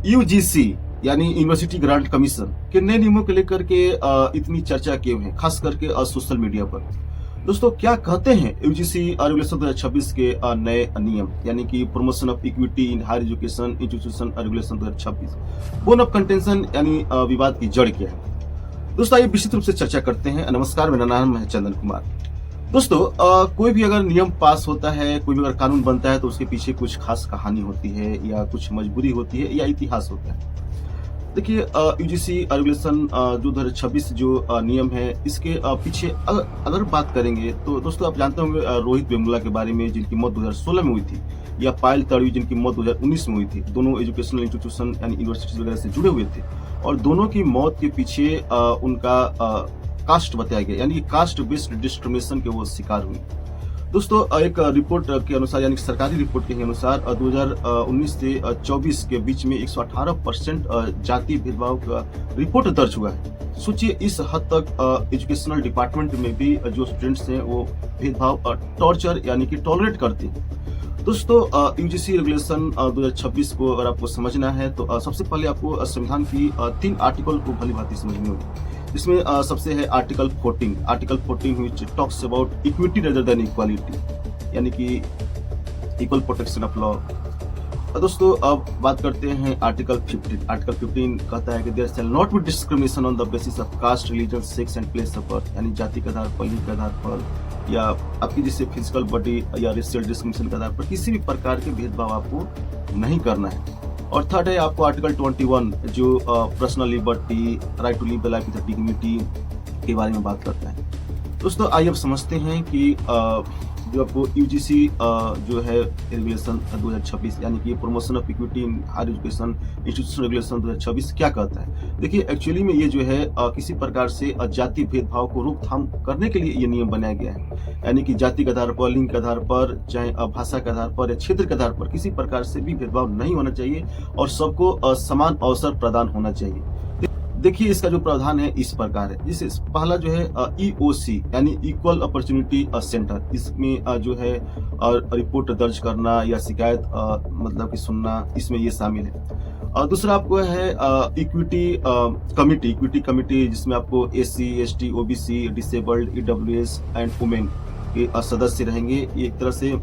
UGC यानी university grant commission के नए नियमों को लेकर के इतनी चर्चा क्यों है, खास करके सोशल मीडिया पर। दोस्तों, क्या कहते हैं यूजीसी रेगुलेशन 2026 के नए नियम, यानी कि promotion of equity in higher education institution regulation 2026, bone of contention यानी विवाद की जड़ क्या है। दोस्तों, आइए विस्तृत रूप से चर्चा करते हैं। नमस्कार, मेरा नाम है चंदन कुमार। दोस्तों, कोई भी अगर नियम पास होता है, कोई भी अगर कानून बनता है, तो उसके पीछे कुछ खास कहानी होती है या कुछ मजबूरी होती है या इतिहास होता है। देखिए, यूजीसी रेगुलेशन जो 2026 जो नियम है, इसके पीछे अगर बात करेंगे तो दोस्तों, आप जानते होंगे रोहित वेमुला के बारे में, जिनकी मौत 2016 में हुई थी, या पायल तड़वी जिनकी मौत 2019 में हुई थी। दोनों एजुकेशनल इंस्टीट्यूशन यानी यूनिवर्सिटीज वगैरह से जुड़े हुए थे और दोनों की मौत के पीछे उनका कास्ट बताया गया, यानी कि कास्ट बेस्ड डिस्क्रिमिनेशन के वो शिकार हुई। दोस्तों, एक रिपोर्ट के अनुसार, यानी सरकारी रिपोर्ट के अनुसार 2019 से 24 के बीच में 118% जाति भेदभाव का रिपोर्ट दर्ज हुआ है। सोचिए, इस हद तक एजुकेशनल डिपार्टमेंट में भी जो स्टूडेंट्स हैं वो भेदभाव, टॉर्चर यानी कि टॉलरेट करते हैं। दोस्तों, यूजीसी रेगुलेशन 2026 को अगर आपको समझना है तो सबसे पहले आपको संविधान की 3 आर्टिकल को भली भांति समझनी होगी। इसमें सबसे है article 14 which talks about equity rather than equality, यानी कि इक्वल प्रोटेक्शन ऑफ लॉ। दोस्तों, अब बात करते हैं आर्टिकल 15। आर्टिकल 15 कहता है कि there shall not be discrimination on the basis of caste, religion, sex and place of birth, यानी जाति के आधार पर, लिंग के आधार पर, या आपकी जैसे फिजिकल बॉडी या रेशियल डिस्क्रिमिनेशन के आधार पर किसी भी प्रकार के भेदभाव आपको नहीं करना है। और थर्ड है आपको आर्टिकल 21 जो personal liberty, right to live the life with dignity के बारे में बात करता है। दोस्तों, आइए अब समझते हैं कि जो आपको यूजीसी जो है रेगुलेशन 2026 यानी कि promotion of equity in higher education institution regulation 2026 क्या कहता है। देखिए, एक्चुअली में ये जो है किसी प्रकार से जाति भेदभाव को रोकथाम करने के लिए ये नियम बनाया गया है, यानी कि जाति के आधार पर, लिंग के आधार पर, चाहे भाषा के आधार पर या क्षेत्र के आधार पर किसी प्रकार से भी भेदभाव नहीं होना चाहिए और सबको समान अवसर प्रदान होना चाहिए। देखिए, इसका जो प्रावधान है इस प्रकार है। जिसे पहला जो है ईओसी यानी इक्वल अपॉर्चुनिटी सेंटर, इसमें जो है रिपोर्ट दर्ज करना या शिकायत मतलब कि सुनना, इसमें ये शामिल है। और दूसरा आपको है इक्विटी कमिटी, जिसमें आपको SC, ST, OBC, disabled, EWS and women के सदस्य रहेंगे। ये एक तरह से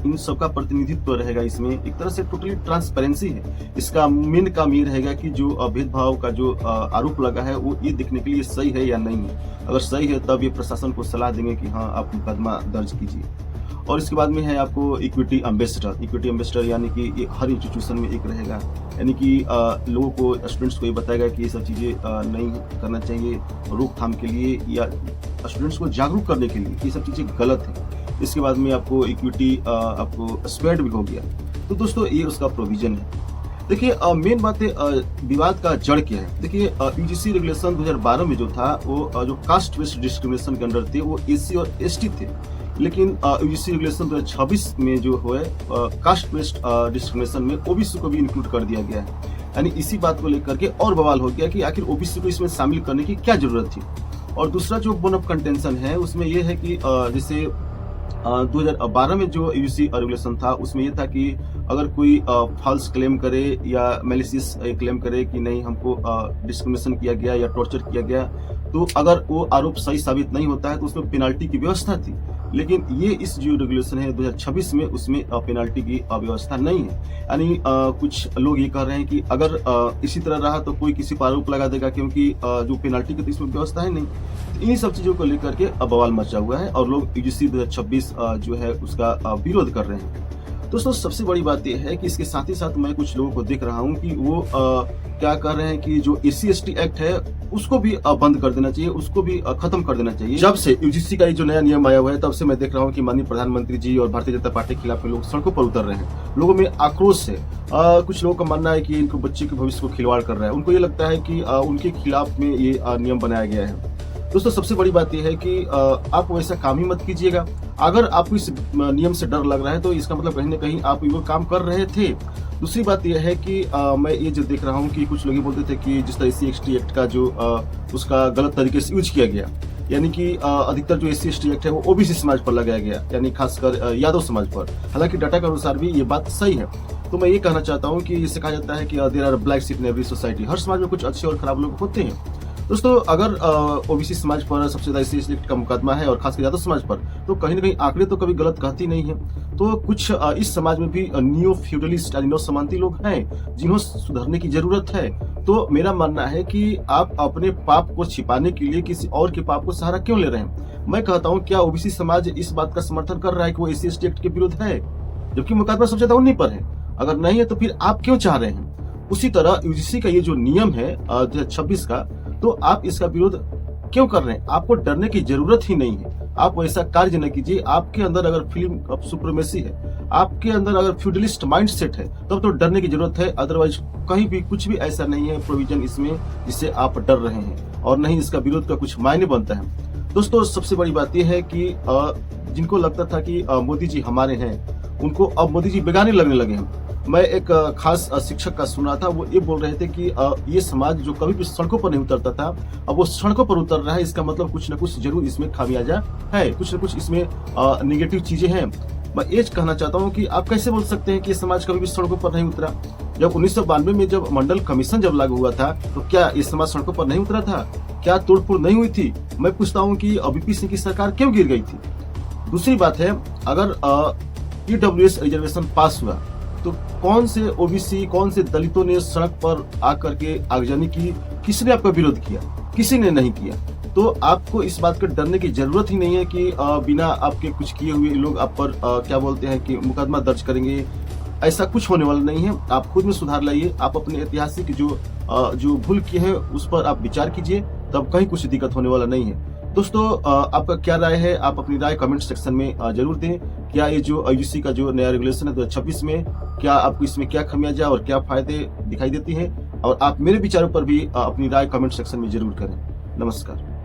इन सबका प्रतिनिधित्व रहेगा। इसमें एक तरह से टोटली ट्रांसपेरेंसी है। इसका मेन काम ये रहेगा कि जो भेदभाव का जो आरोप लगा है वो ये देखने के लिए सही है या नहीं है। अगर सही है तब ये प्रशासन को सलाह देंगे कि हाँ, आप मुकदमा दर्ज कीजिए। और इसके बाद में है आपको इक्विटी एम्बेसडर, यानी कि ये हर इंस्टीट्यूशन में एक रहेगा, यानी कि लोगों को, स्टूडेंट्स को ये बताएगा कि ये सब चीज़ें नहीं करना चाहिए रोकथाम के लिए या स्टूडेंट्स को जागरूक करने के लिए, ये सब चीज़ें गलत है। इसके बाद में आपको इक्विटी आपको स्प्रेड भी हो गया। तो दोस्तों, ये उसका प्रोविजन है। देखिए, मेन बात है विवाद का जड़ क्या है। देखिए, यूजीसी रेगुलेशन 2012 में जो था वो जो कास्ट बेस्ड डिस्क्रिमिनेशन के अंडर थे वो एससी और एसटी थे, लेकिन यूजीसी रेगुलेशन 2026 में जो है कास्ट बेस्ड डिस्क्रिमिनेशन में ओबीसी को भी इंक्लूड कर दिया गया है। यानी इसी बात को लेकर के और बवाल हो गया कि आखिर ओबीसी को इसमें शामिल करने की क्या जरूरत थी। और दूसरा जो बोन ऑफ कंटेंशन है उसमें यह है कि जैसे 2012 में जो यूजीसी रेगुलेशन था उसमें ये था कि अगर कोई फॉल्स क्लेम करे या मैलिशियस क्लेम करे कि नहीं, हमको डिस्क्रिमिनेशन किया गया या टॉर्चर किया गया, तो अगर वो आरोप सही साबित नहीं होता है तो उसमें पेनाल्टी की व्यवस्था थी। लेकिन ये इस जो रेगुलेशन है 2026 में, उसमें पेनाल्टी की व्यवस्था नहीं है। यानी कुछ लोग ये कह रहे हैं कि अगर इसी तरह रहा तो कोई किसी पर आरोप लगा देगा, क्योंकि जो पेनाल्टी की तो इसमें व्यवस्था है नहीं। तो इन्हीं सब चीजों को लेकर के बवाल मचा हुआ है और लोग यूजीसी 2026 जो है उसका विरोध कर रहे हैं। दोस्तों, सबसे बड़ी बात यह है कि इसके साथ ही साथ मैं कुछ लोगों को देख रहा हूं कि वो क्या कर रहे हैं कि जो SC/ST एक्ट है उसको भी बंद कर देना चाहिए, उसको भी खत्म कर देना चाहिए। जब से यूजीसी का ये जो नया नियम आया हुआ है तब से मैं देख रहा हूँ कि माननीय प्रधानमंत्री जी और भारतीय जनता पार्टी के खिलाफ में लोग सड़कों पर उतर रहे हैं। लोगों में आक्रोश है। कुछ लोगों का मानना है कि इनको बच्चे के भविष्य को खिलवाड़ कर रहा है। उनको ये लगता है कि उनके खिलाफ में ये नियम बनाया गया है। दोस्तों, सबसे बड़ी बात यह है कि आप वैसा काम ही मत कीजिएगा। अगर आपको इस नियम से डर लग रहा है तो इसका मतलब कहीं ना कहीं आप वो काम कर रहे थे। दूसरी बात यह है कि मैं ये जो देख रहा हूँ कि कुछ लोग ये बोलते थे कि जिस तरह SC/ST एक्ट का जो उसका गलत तरीके से यूज किया गया, यानी कि अधिकतर जो SC/ST एक्ट है वो ओबीसी समाज पर लगाया गया, यानी खासकर यादव समाज पर। हालांकि डाटा के अनुसार भी ये बात सही है। तो मैं ये कहना चाहता हूँ कि इससे कहा जाता है कि there are black sheep in every society. हर समाज में कुछ अच्छे और खराब लोग होते हैं। दोस्तों, अगर ओबीसी समाज पर सबसे ज्यादा एससी का मुकदमा है और खासकर यादव समाज पर, तो कहीं ना कहीं आंकड़े तो कभी गलत कहती नहीं है। तो कुछ इस समाज में भी नियो फ्यूडलिस्ट यानी समांती लोग हैं जिन्हें सुधरने की जरूरत है। तो मेरा मानना है कि आप अपने पाप को छिपाने के लिए किसी और के पाप को सहारा क्यों ले रहे हैं। मैं कहता हूँ, क्या ओबीसी समाज इस बात का समर्थन कर रहा है कि वो एससी एसटी एक्ट के विरुद्ध है, जबकि मुकदमा सबसे ज्यादा उन्हीं पर है? अगर नहीं है तो फिर आप क्यों चाह रहे हैं? उसी तरह यूजीसी का ये जो नियम है 2026 का, तो आप इसका विरोध क्यों कर रहे हैं? आपको डरने की जरूरत ही नहीं है। आप वैसा कार्य न कीजिए। आपके अंदर अगर फीलिंग ऑफ सुप्रीमेसी है, आपके अंदर अगर फ्यूडलिस्ट माइंडसेट है, तब तो डरने की जरूरत है। अदरवाइज कहीं भी कुछ भी ऐसा नहीं है प्रोविजन इसमें जिससे आप डर रहे हैं, और नहीं इसका विरोध का कुछ मायने बनता है। दोस्तों, सबसे बड़ी बात यह है कि जिनको लगता था कि मोदी जी हमारे हैं, उनको अब मोदी जी बेगाने लगने लगे हैं। मैं एक खास शिक्षक का सुना था, वो ये बोल रहे थे कि ये समाज जो कभी भी सड़कों पर नहीं उतरता था, अब वो सड़कों पर उतर रहा है। इसका मतलब कुछ न कुछ जरूर इसमें खामियाजा है, कुछ न कुछ इसमें निगेटिव चीजें हैं। मैं ये कहना चाहता हूँ कि आप कैसे बोल सकते हैं कि ये समाज कभी भी सड़कों पर नहीं उतरा? जब 1992 में जब मंडल कमीशन जब लागू हुआ था, तो क्या ये समाज सड़कों पर नहीं उतरा था? क्या तोड़फोड़ नहीं हुई थी? मैं पूछता हूँ कि वीपी सिंह की सरकार क्यों गिर गई थी? दूसरी बात है, अगर ईडब्ल्यूएस रिजर्वेशन पास हुआ तो कौन से ओबीसी, कौन से दलितों ने सड़क पर आकर के आगजनी की? किसने आपका विरोध किया? किसी ने नहीं किया। तो आपको इस बात का डरने की जरूरत ही नहीं है कि बिना आपके कुछ किए हुए लोग आप पर क्या बोलते हैं कि मुकदमा दर्ज करेंगे। ऐसा कुछ होने वाला नहीं है। आप खुद में सुधार लाइए। आप अपने ऐतिहासिक जो भूल किए हैं उस पर आप विचार कीजिए, तब कहीं कुछ दिक्कत होने वाला नहीं है। दोस्तों, आपका क्या राय है? आप अपनी राय कमेंट सेक्शन में जरूर दें। क्या ये जो यूजीसी का जो नया रेगुलेशन है 2026 में, क्या आपको इसमें क्या खामियाजा और क्या फायदे दिखाई देती हैं? और आप मेरे विचारों पर भी अपनी राय कमेंट सेक्शन में जरूर करें। नमस्कार।